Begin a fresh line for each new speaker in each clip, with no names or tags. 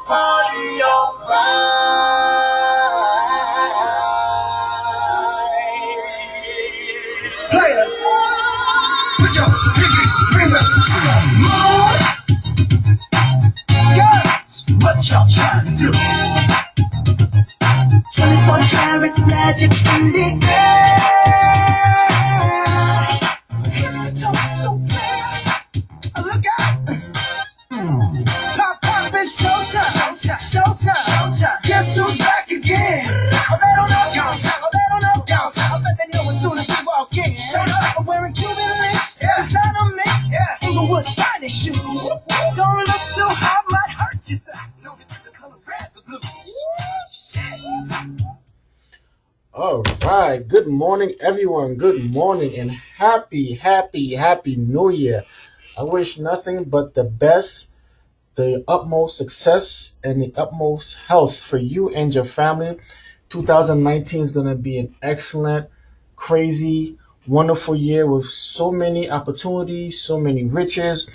party on fire. Players, put your pinky rings up to the moon. Girls, what y'all trying to do? 24 karat magic in the air. Head to toe so clear. Look out. Pop, pop, it's showtime. Showtime, showtime, showtime. Guess who's back again? Oh, they don't know downtown. Oh, they don't know downtown. I bet they know as soon as we walk in. Showed up, I'm wearing Cuban links. Designer mix. Inglewood's finest shoes. Don't look too hard, might hurt yourself. Don't forget the color red, the blue. Shit. All right. Good morning, everyone. Good morning and happy New Year. I wish nothing but the best, the utmost success, and the utmost health for you and your family. 2019 is going to be an excellent, crazy, wonderful year with so many opportunities, so many riches,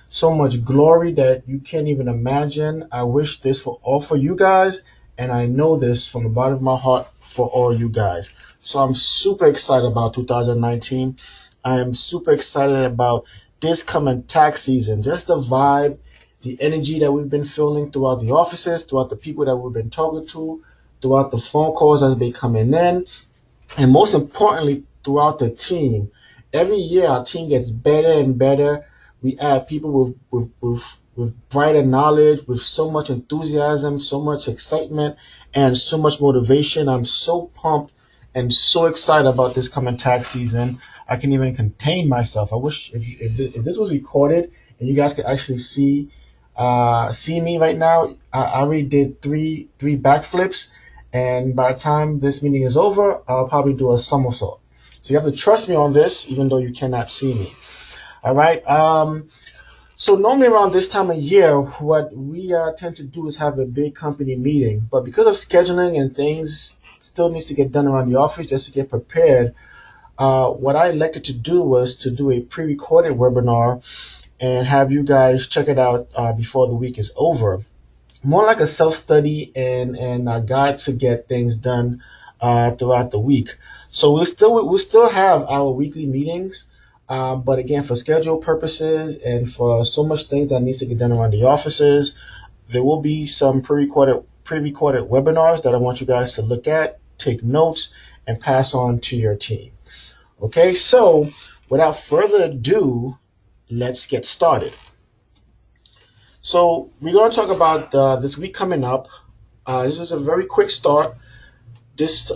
so much glory that you can't even imagine. I wish this for all for you guys, and I know this from the bottom of my heart for all you guys. So I'm super excited about 2019. I am super excited about this coming tax season. Just the vibe, the energy that we've been feeling throughout the offices, throughout the people that we've been talking to, throughout the phone calls that have been coming in, and most importantly, throughout the team. Every year, our team gets better and better. We add people with brighter knowledge, with so much enthusiasm, so much excitement, and so much motivation. I'm so pumped and so excited about this coming tax season. I can't even contain myself. I wish if this was recorded and you guys could actually see me right now. I already did three backflips, and by the time this meeting is over, I'll probably do a somersault. So you have to trust me on this, even though you cannot see me. All right. So normally around this time of year, what we tend to do is have a big company meeting. But because of scheduling and things still needs to get done around the office just to get prepared, what I elected to do was to do a pre-recorded webinar and have you guys check it out before the week is over. More like a self-study and a guide to get things done throughout the week. So we'll still have our weekly meetings. But again, for schedule purposes and for so much things that needs to get done around the offices, there will be some pre-recorded webinars that I want you guys to look at, take notes, and pass on to your team. Okay, so without further ado, let's get started. So we're going to talk about this week coming up. This is a very quick start. This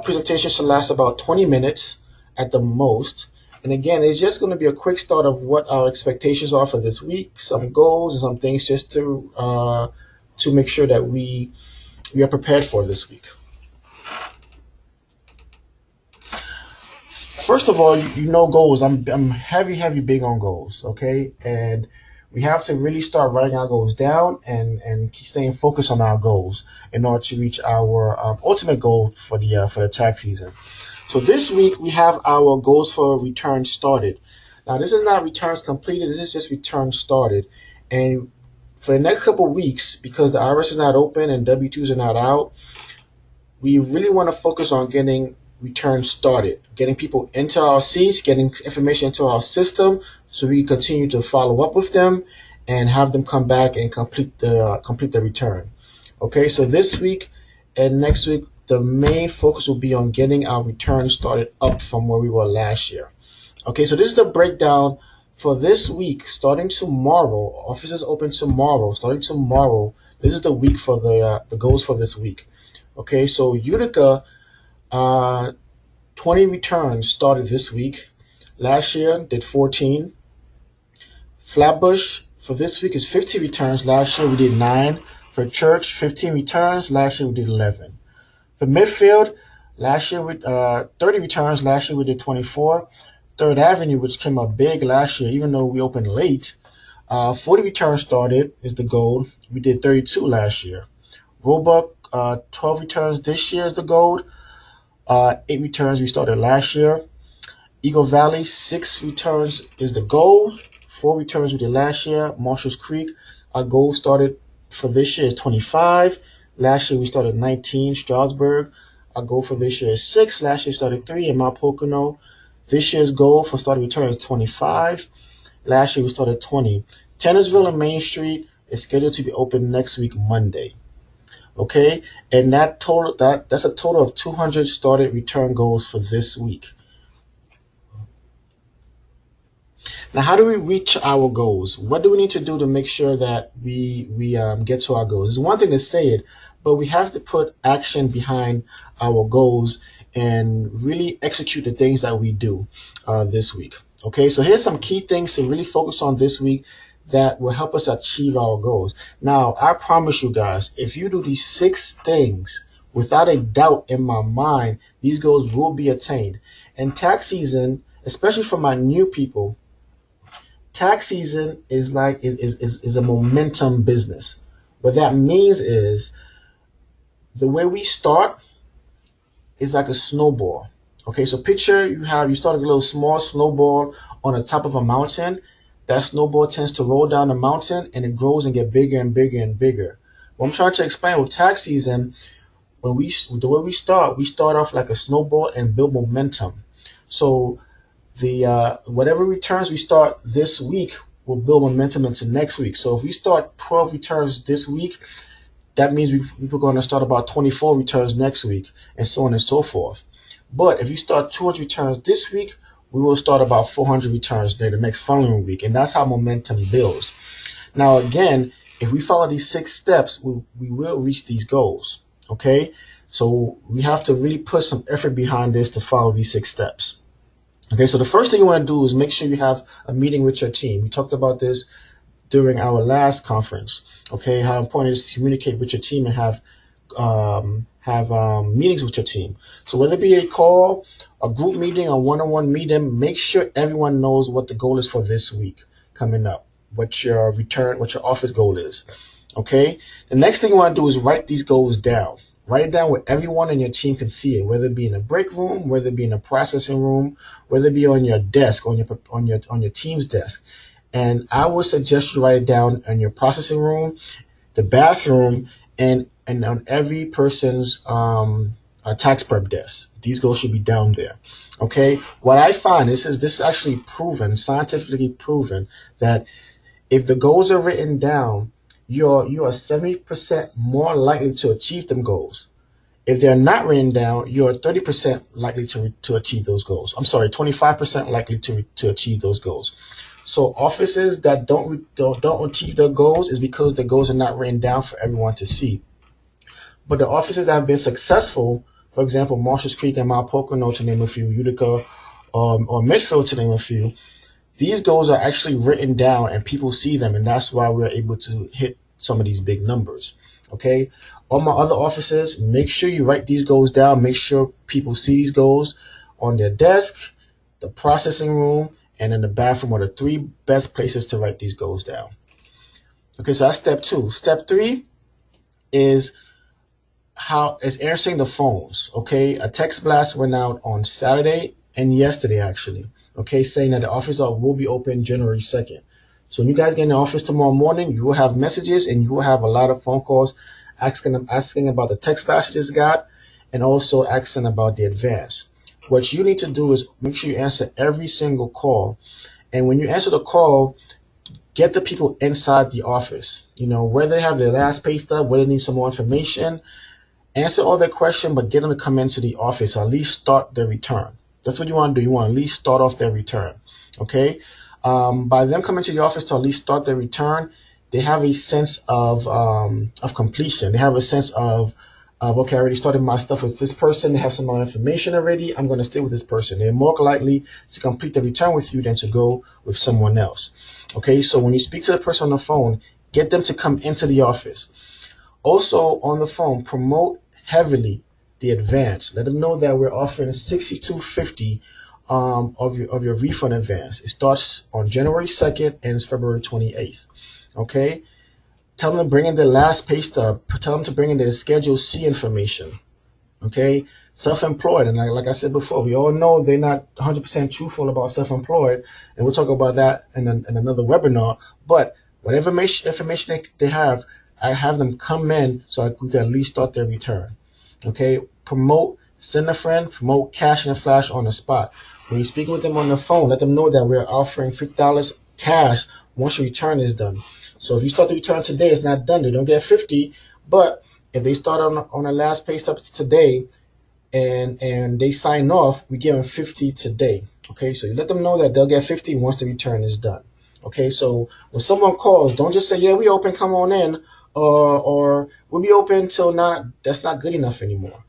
presentation should last about 20 minutes at the most. And again, it's just going to be a quick start of what our expectations are for this week, some goals and some things just to make sure that we are prepared for this week. First of all, you know goals. I'm heavy big on goals, okay? And we have to really start writing our goals down and keep staying focused on our goals in order to reach our ultimate goal for the tax season. So this week we have our goals for return started. Now this is not returns completed, this is just return started. And for the next couple of weeks, because the IRS is not open and W-2s are not out, we really want to focus on getting returns started, getting people into our seats, getting information into our system so we can continue to follow up with them and have them come back and complete the return. Okay, so this week and next week, the main focus will be on getting our return started up from where we were last year. Okay, so this is the breakdown for this week. Starting tomorrow, offices open tomorrow. Starting tomorrow, this is the week for the goals for this week. Okay, so Utica, 20 returns started this week. Last year did 14. Flatbush for this week is 50 returns. Last year we did 9. For Church, 15 returns. Last year we did 11. For Midfield, last year we 30 returns. Last year we did 24. Third Avenue, which came up big last year, even though we opened late, 40 returns started is the goal. We did 32 last year. Roebuck, 12 returns this year is the goal. 8 returns we started last year. Eagle Valley, 6 returns is the goal. 4 returns we did last year. Marshalls Creek, our goal started for this year is 25. Last year we started 19, Strasbourg. Our goal for this year is 6. Last year started 3 in Mount Pocono. This year's goal for start return is 25. Last year we started 20. Tennisville and Main Street is scheduled to be open next week, Monday. Okay, and that's a total of 200 started return goals for this week. Now, how do we reach our goals? What do we need to do to make sure that we get to our goals? It's one thing to say it, but we have to put action behind our goals and really execute the things that we do this week. Okay, so here's some key things to really focus on this week that will help us achieve our goals. Now, I promise you guys, if you do these 6 things, without a doubt in my mind, these goals will be attained. And tax season, especially for my new people, tax season is a momentum business. What that means is the way we start is like a snowball. Okay, so picture you start a little small snowball on the top of a mountain. That snowball tends to roll down the mountain and it grows and get bigger and bigger and bigger. What I'm trying to explain with tax season, the way we start off like a snowball and build momentum. So the whatever returns we start this week will build momentum into next week. So if we start 12 returns this week, that means we're going to start about 24 returns next week, and so on and so forth. But if you start 200 returns this week, we will start about 400 returns the next following week, and that's how momentum builds. Now, again, if we follow these 6 steps, we will reach these goals. Okay, so we have to really put some effort behind this to follow these 6 steps. Okay, so the first thing you want to do is make sure you have a meeting with your team. We talked about this during our last conference. Okay, how important it is to communicate with your team and have meetings with your team. So whether it be a call, a group meeting, a one-on-one meeting, make sure everyone knows what the goal is for this week coming up, what your office goal is. Okay, the next thing you want to do is write these goals down. Write it down where everyone in your team can see it, whether it be in a break room, whether it be in a processing room, whether it be on your desk, on your team's desk. And I would suggest you write it down in your processing room, the bathroom, and on every person's tax prep desk. These goals should be down there. Okay. What I find, this is actually proven, scientifically proven, that if the goals are written down, you are 70% more likely to achieve them goals. If they're not written down, you're 30% likely to achieve those goals. I'm sorry, 25% likely to achieve those goals. So offices that don't achieve their goals is because the goals are not written down for everyone to see. But the offices that have been successful, for example, Marshalls Creek and Mount Pocono, to name a few, Utica or Midfield, to name a few, these goals are actually written down and people see them, and that's why we're able to hit some of these big numbers. Okay, all my other offices, make sure you write these goals down. Make sure people see these goals on their desk, the processing room, and in the bathroom are the 3 best places to write these goals down. Okay, so that's step 2. Step 3 is answering the phones. Okay, a text blast went out on Saturday and yesterday actually. Okay, saying that the office will be open January 2nd. So when you guys get in the office tomorrow morning, you will have messages and you will have a lot of phone calls asking about the text blast you just got, and also asking about the advance. What you need to do is make sure you answer every single call. And when you answer the call, get the people inside the office. Whether they have their last pay stub, whether they need some more information, answer all their questions, but get them to come into the office, or at least start their return. That's what you want to do. You want to at least start off their return. Okay? By them coming to the office to at least start their return, they have a sense of completion. They have a sense of okay, I already started my stuff with this person. They have some more information already. I'm going to stay with this person. They're more likely to complete the return with you than to go with someone else. Okay, so when you speak to the person on the phone, get them to come into the office. Also on the phone, promote heavily the advance. Let them know that we're offering $62.50 of your refund advance. It starts on January 2nd and it's February 28th. Okay. Tell them to bring in their last pay stub. Tell them to bring in their Schedule C information. Okay. Self-employed. And like I said before, we all know they're not 100% truthful about self-employed. And we'll talk about that in another webinar. But whatever information they have, I have them come in so we can at least start their return. Okay, promote, send a friend, promote cash in a flash on the spot. When you speak with them on the phone, let them know that we're offering $50 cash once your return is done. So if you start the return today, it's not done. They don't get 50, but if they start on the last pay stub today and they sign off, we give them 50 today. Okay, so you let them know that they'll get 50 once the return is done. Okay, so when someone calls, don't just say, yeah, we open, come on in, or we'll be open till not. That's not good enough anymore.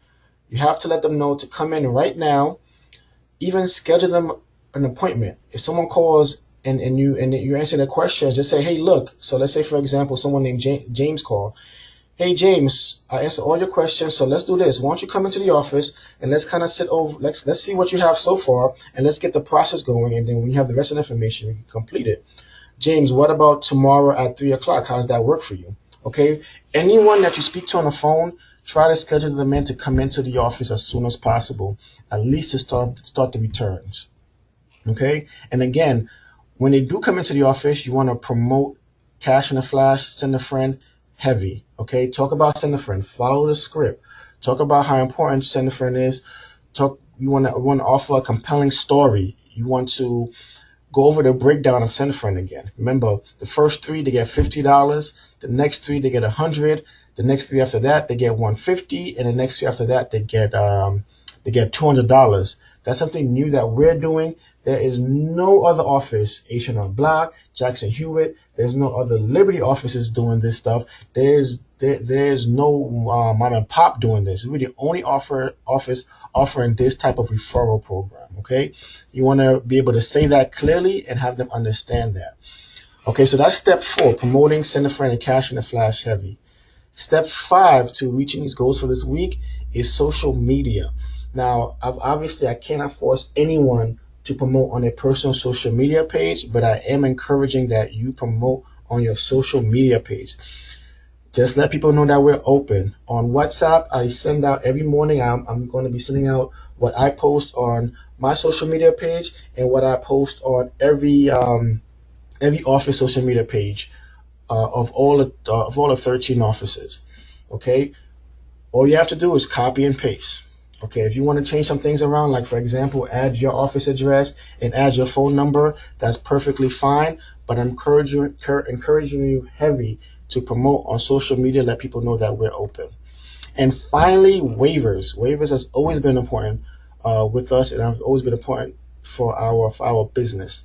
You have to let them know to come in right now. Even schedule them an appointment. If someone calls and you answer their questions, just say, hey, look. So let's say, for example, someone named James called. Hey, James, I answered all your questions, so let's do this. Why don't you come into the office and let's kind of sit over, let's see what you have so far, and let's get the process going, and then when you have the rest of the information, we can complete it. James, what about tomorrow at 3 o'clock? How does that work for you? Okay? Anyone that you speak to on the phone, try to schedule them in to come into the office as soon as possible, at least to start the returns. Okay? And again, when they do come into the office, you want to promote cash in a flash, send a friend, heavy. Okay, talk about send a friend. Follow the script. Talk about how important send a friend is. You want to offer a compelling story. You want to go over the breakdown of send a friend again. Remember, the first three they get $50. The next three they get $100. The next three after that they get $150, and the next three after that they get $200. That's something new that we're doing. There is no other office, H&R Block, Jackson Hewitt. There's no other Liberty offices doing this stuff. There's no mom and pop doing this. We're the only office offering this type of referral program. Okay, you want to be able to say that clearly and have them understand that. Okay, so that's step 4: promoting, send a friend, and cash in a flash heavy. Step 5 to reaching these goals for this week is social media. Now, obviously, I cannot force anyone to promote on a personal social media page, but I am encouraging that you promote on your social media page. Just let people know that we're open. On WhatsApp, I send out every morning. I'm going to be sending out what I post on my social media page and what I post on every office social media page of all the 13 offices. Okay, all you have to do is copy and paste. Okay, if you want to change some things around, like for example, add your office address and add your phone number, that's perfectly fine. But I'm encouraging you heavy to promote on social media, let people know that we're open. And finally, waivers. Waivers has always been important with us, and have always been important for our business.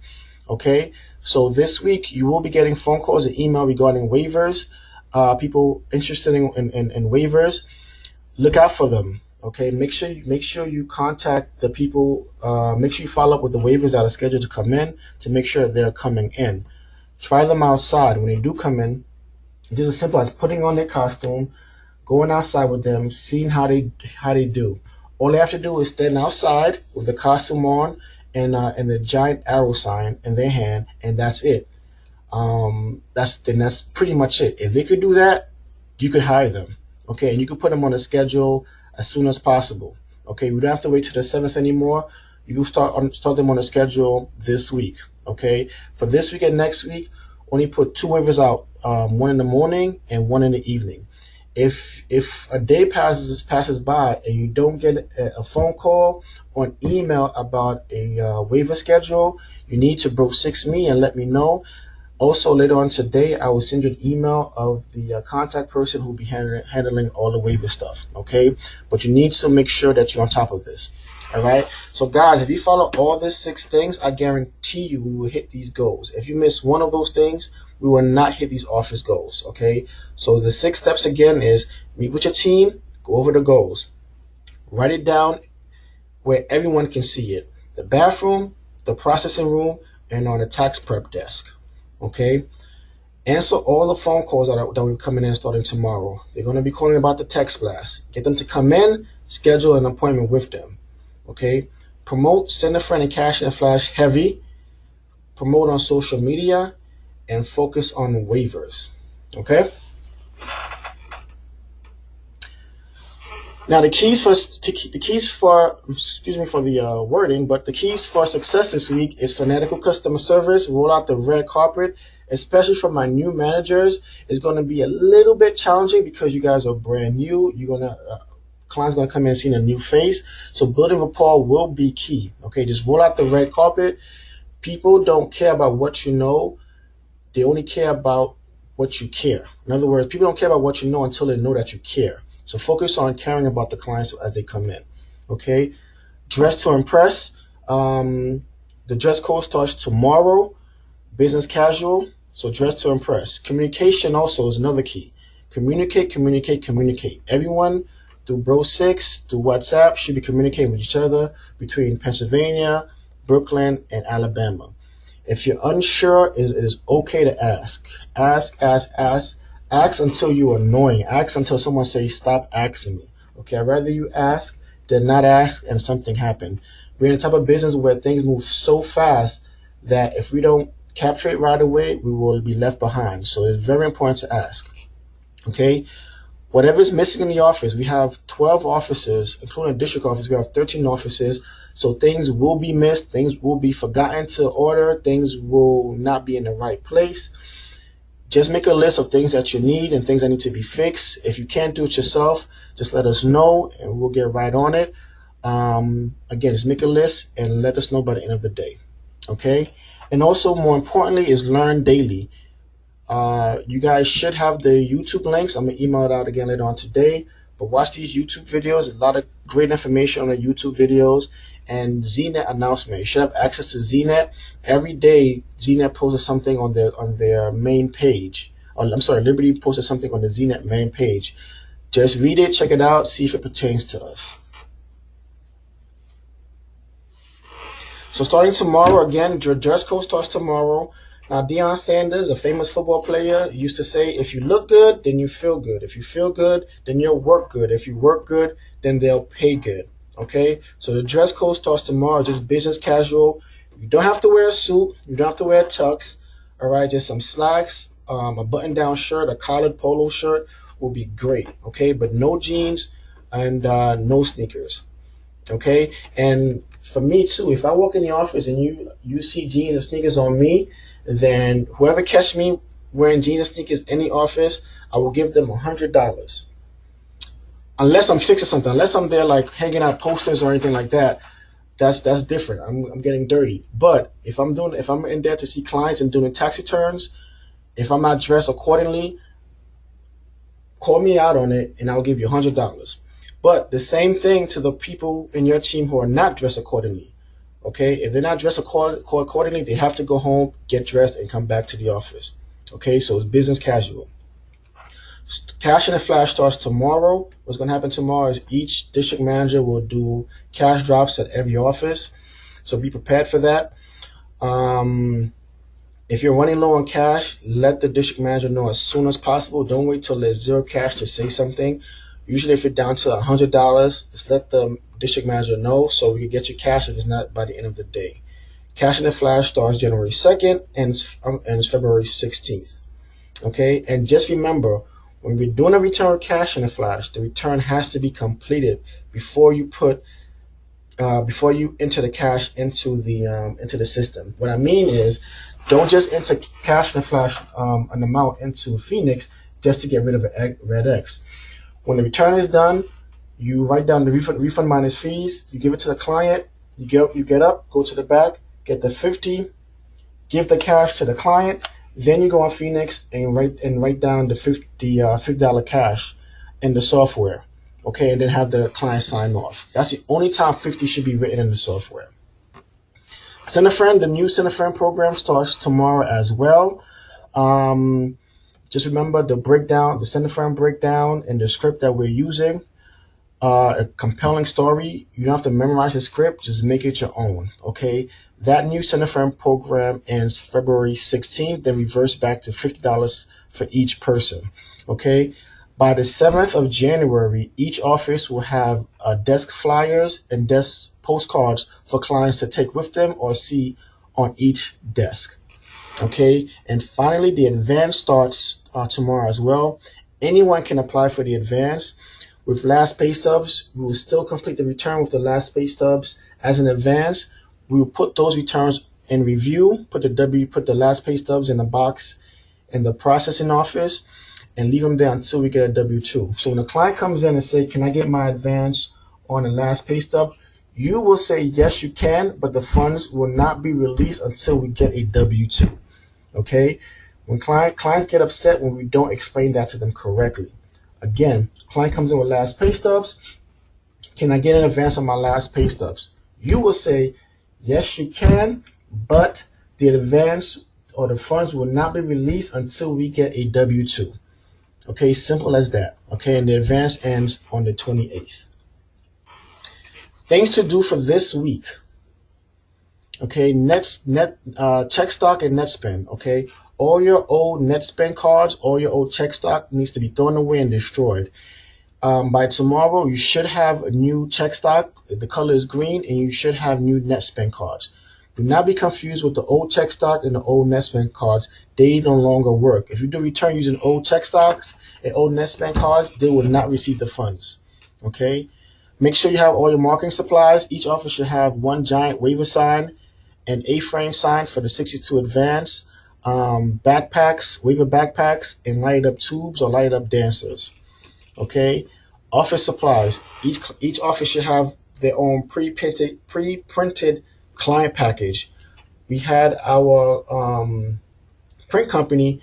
Okay, so this week you will be getting phone calls and email regarding waivers. People interested in waivers, look out for them. Okay, make sure you contact the people. Make sure you follow up with the waivers that are scheduled to come in to make sure they're coming in. Try them outside when they do come in. It's just as simple as putting on their costume, going outside with them, seeing how they do. All they have to do is stand outside with the costume on and the giant arrow sign in their hand, and that's it. That's pretty much it. If they could do that, you could hire them. Okay, and you could put them on a schedule as soon as possible. Okay, we don't have to wait till the 7th anymore. You can start them on a schedule this week. Okay, for this week and next week, only put 2 waivers out, one in the morning and one in the evening. If a day passes by and you don't get a phone call or an email about a waiver schedule, you need to bro 6 me and let me know. Also, later on today, I will send you an email of the contact person who will be handling all the waiver stuff, okay? But you need to make sure that you're on top of this, all right? So, guys, if you follow all these 6 things, I guarantee you we will hit these goals. If you miss one of those things, we will not hit these office goals, okay? So the 6 steps, again, is meet with your team, go over the goals. Write it down where everyone can see it. The bathroom, the processing room, and on the tax prep desk. Okay, answer all the phone calls that will come in starting tomorrow. They're going to be calling about the text blast. Get them to come in, schedule an appointment with them. Okay, promote, send a friend, and cash in a flash heavy. Promote on social media and focus on waivers. Okay. Now the keys for the wording, but the keys for success this week is fanatical customer service, roll out the red carpet, especially for my new managers, is going to be a little bit challenging because you guys are brand new. You're going to client's going to come in and see a new face. So building rapport will be key. Okay, just roll out the red carpet. People don't care about what you know. They only care about what you care. In other words, people don't care about what you know until they know that you care. So focus on caring about the clients as they come in. Okay, dress to impress. The dress code starts tomorrow. Business casual. So dress to impress. Communication also is another key. Communicate, communicate, communicate. Everyone through Bro6, through WhatsApp should be communicating with each other between Pennsylvania, Brooklyn, and Alabama. If you're unsure, it is okay to ask. Ask, ask, ask. Ask until you're annoying. Ask until someone says, stop asking me. Okay, I'd rather you ask than not ask and something happen. We're in a type of business where things move so fast that if we don't capture it right away, we will be left behind. So it's very important to ask. Okay, whatever's missing in the office, we have 12 offices, including the district office. We have 13 offices. So things will be missed, things will be forgotten to order, things will not be in the right place. Just make a list of things that you need and things that need to be fixed. If you can't do it yourself, just let us know and we'll get right on it. Again, just make a list and let us know by the end of the day. Okay? And also, more importantly, is learn daily. You guys should have the YouTube links. I'm going to email it out again later on today. But watch these YouTube videos. A lot of great information on the YouTube videos. And ZNet announcement. You should have access to ZNet. Every day, ZNet posts something on their main page. I'm sorry, Liberty posted something on the ZNet main page. Just read it, check it out, see if it pertains to us. So starting tomorrow, again, your dress code starts tomorrow. Now, Deion Sanders, a famous football player, used to say, if you look good, then you feel good. If you feel good, then you'll work good. If you work good, then they'll pay good. Okay? So the dress code starts tomorrow, just business casual. You don't have to wear a suit. You don't have to wear a tux. All right? Just some slacks, a button-down shirt, a collared polo shirt will be great. Okay? But no jeans and no sneakers. Okay? And for me, too, if I walk in the office and you see jeans and sneakers on me, then whoever catch me wearing jeans and sneakers in the office, I will give them $100. Unless I'm fixing something, unless I'm there like hanging out posters or anything like that, that's different. I'm getting dirty. But if I'm in there to see clients and doing tax returns, if I'm not dressed accordingly, call me out on it and I'll give you $100. But the same thing to the people in your team who are not dressed accordingly. Okay, if they're not dressed accordingly, they have to go home, get dressed, and come back to the office. Okay, so it's business casual. Cash in the Flash starts tomorrow. What's going to happen tomorrow is each district manager will do cash drops at every office. So be prepared for that. If you're running low on cash, let the district manager know as soon as possible. Don't wait till there's zero cash to say something. Usually if you're down to $100, just let the district manager know so we can get you cash if it's not by the end of the day. Cash in the Flash starts January 2nd and it's February 16th. Okay, and just remember, when we're doing a return of cash in the Flash, the return has to be completed before you enter the cash into the system. What I mean is, don't just enter cash in the Flash an amount into Phoenix just to get rid of a red X. When the return is done, you write down the refund minus fees. You give it to the client. You get up, go to the back, get the 50, give the cash to the client. Then you go on Phoenix and write down the $50 cash in the software. Okay, and then have the client sign off. That's the only time 50 should be written in the software. Send a Friend, the new Send a Friend program starts tomorrow as well. Just remember the breakdown, the Send a Friend breakdown, and the script that we're using. A compelling story. You don't have to memorize the script. Just make it your own. Okay. That new Send a Friend program ends February 16th. Then reverse back to $50 for each person. Okay. By the 7th of January, each office will have desk flyers and desk postcards for clients to take with them or see on each desk. Okay, and finally, the advance starts tomorrow as well. Anyone can apply for the advance. With last pay stubs, we will still complete the return with the last pay stubs as an advance. We will put those returns and review, put the last pay stubs in a box in the processing office and leave them there until we get a W-2. So when the client comes in and say, can I get my advance on the last pay stub? You will say, yes, you can, but the funds will not be released until we get a W-2. Okay? When clients get upset when we don't explain that to them correctly. Again, client comes in with last pay stubs. Can I get an advance on my last pay stubs? You will say, yes, you can, but the advance or the funds will not be released until we get a W-2. Okay, simple as that. Okay, and the advance ends on the 28th. Things to do for this week. Okay, check stock and net spend. Okay, all your old net spend cards, all your old check stock needs to be thrown away and destroyed. By tomorrow, you should have a new check stock. The color is green, and you should have new net spend cards. Do not be confused with the old check stock and the old net spend cards. They no longer work. If you do return using old check stocks and old net spend cards, they will not receive the funds. Okay? Make sure you have all your marketing supplies. Each office should have one giant waiver sign, an A-frame sign for the 62 Advance, backpacks, waiver backpacks, and light up tubes or light up dancers. Okay? Office supplies. Each office should have their own pre-printed client package. We had our print company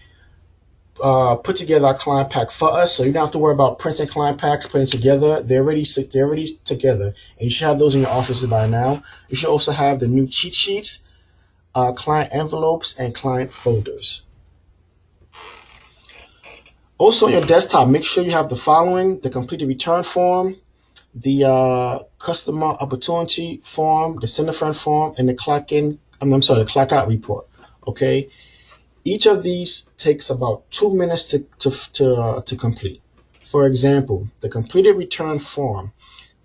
put together our client pack for us, so you don't have to worry about printing client packs, putting together. They're already together, and you should have those in your offices by now. You should also have the new cheat sheets, client envelopes, and client folders. Also on your desktop, make sure you have the following: the completed return form, the customer opportunity form, the send a friend form, and the the clock out report. Okay, each of these takes about 2 minutes to complete. For example, the completed return form,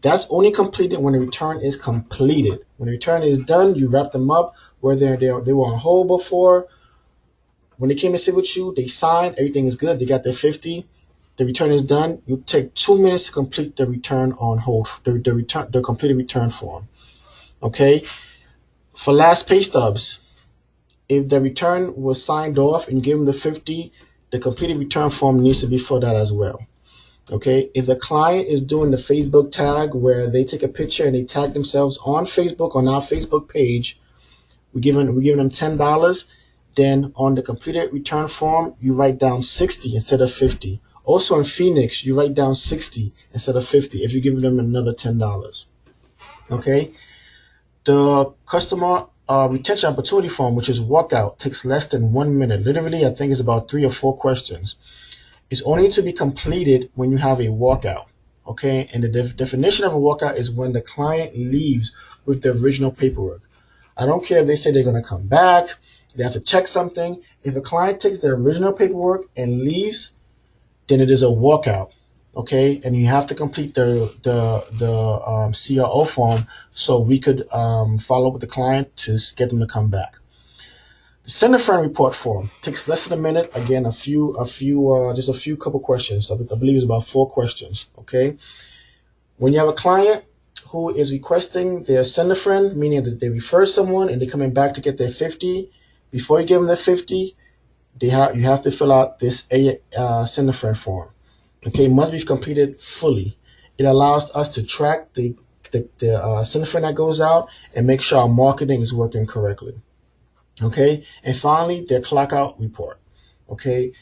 that's only completed when the return is completed. When the return is done, you wrap them up. Whether they were on hold before, when they came to sit with you, they signed, everything is good, they got their 50. The return is done. You take 2 minutes to complete the return on hold, the completed return form. Okay. For last pay stubs, if the return was signed off and you give them the 50, the completed return form needs to be filled out as well. Okay. If the client is doing the Facebook tag where they take a picture and they tag themselves on Facebook on our Facebook page, we're giving them $10. Then on the completed return form, you write down 60 instead of 50. Also in Phoenix, you write down 60 instead of 50 if you give them another $10. Okay. The customer retention opportunity form, which is walkout, takes less than 1 minute. Literally, I think it's about 3 or 4 questions. It's only to be completed when you have a walkout. Okay. And the definition of a walkout is when the client leaves with the original paperwork. I don't care if they say they're going to come back, they have to check something. If a client takes the original paperwork and leaves, then it is a walkout, okay? And you have to complete the CRO form so we could follow up with the client to get them to come back. The send a friend report form takes less than a minute. Again, just a few couple questions. I believe it's about 4 questions, okay? When you have a client who is requesting their send a friend, meaning that they refer someone and they're coming back to get their 50, before you give them their 50, you have to fill out this send a friend form. Okay, it must be completed fully. It allows us to track the send a friend that goes out and make sure our marketing is working correctly. Okay, and finally, their clock out report. Okay,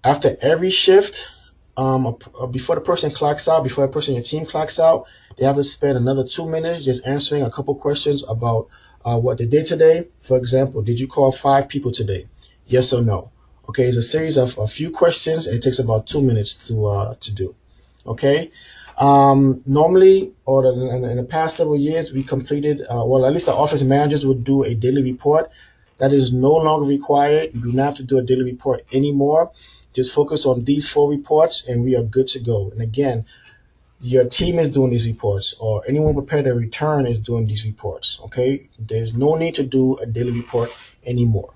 after every shift, before the person clocks out, before the person in your team clocks out, they have to spend another 2 minutes just answering a couple questions about what they did today. For example, did you call 5 people today? Yes or no? Okay, it's a series of a few questions, and it takes about 2 minutes to do. Okay, normally, or in the past several years, we completed, well, at least the office managers would do a daily report. That is no longer required. You do not have to do a daily report anymore. Just focus on these 4 reports, and we are good to go. And again, your team is doing these reports, or anyone prepared a return is doing these reports. Okay, there's no need to do a daily report anymore.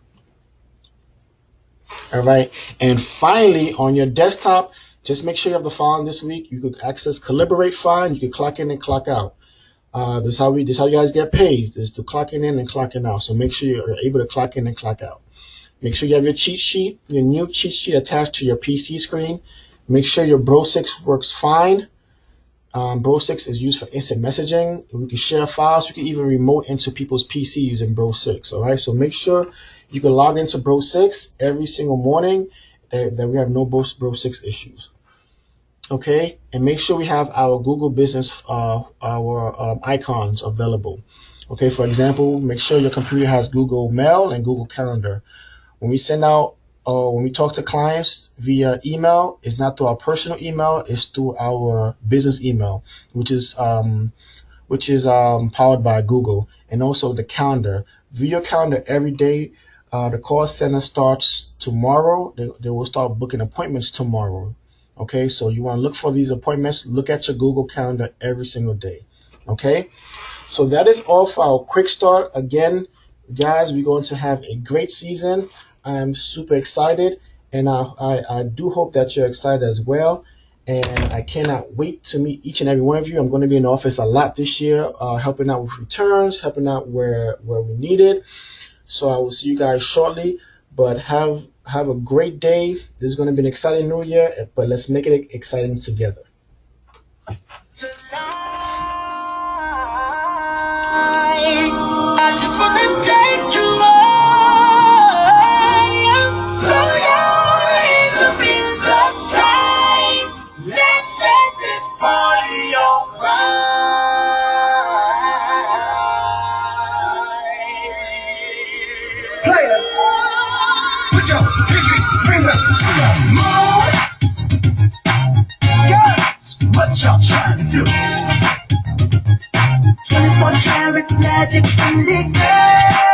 All right, and finally, on your desktop, just make sure you have the following this week. You could access Collaborate file. You could clock in and clock out. This is how you guys get paid, is to clocking in and clocking out. So make sure you're able to clock in and clock out. Make sure you have your cheat sheet, your new cheat sheet attached to your PC screen. Make sure your Bro 6 works fine. Bro 6 is used for instant messaging. We can share files. We can even remote into people's PC using Bro 6. All right. So make sure you can log into Bro 6 every single morning, that we have no Bro 6 issues. Okay. And make sure we have our Google Business, our icons available. Okay. For example, make sure your computer has Google Mail and Google Calendar. When we send out, when we talk to clients via email, it's not through our personal email, it's through our business email, which is powered by Google. And also the calendar. Via your calendar every day. The call center starts tomorrow. They will start booking appointments tomorrow. Okay, so you want to look for these appointments. Look at your Google Calendar every single day. Okay, so that is all for our quick start. Again, guys, we're going to have a great season. I am super excited, and I do hope that you're excited as well. And I cannot wait to meet each and every one of you. I'm going to be in the office a lot this year, helping out with returns, helping out where we need it. So I will see you guys shortly. But have a great day. This is going to be an exciting new year, but let's make it exciting together. Tonight, I just want to take you party on fire. Players, put your pinky rings up to the moon. Girls, what y'all trying to do? 24 karat magic in the air.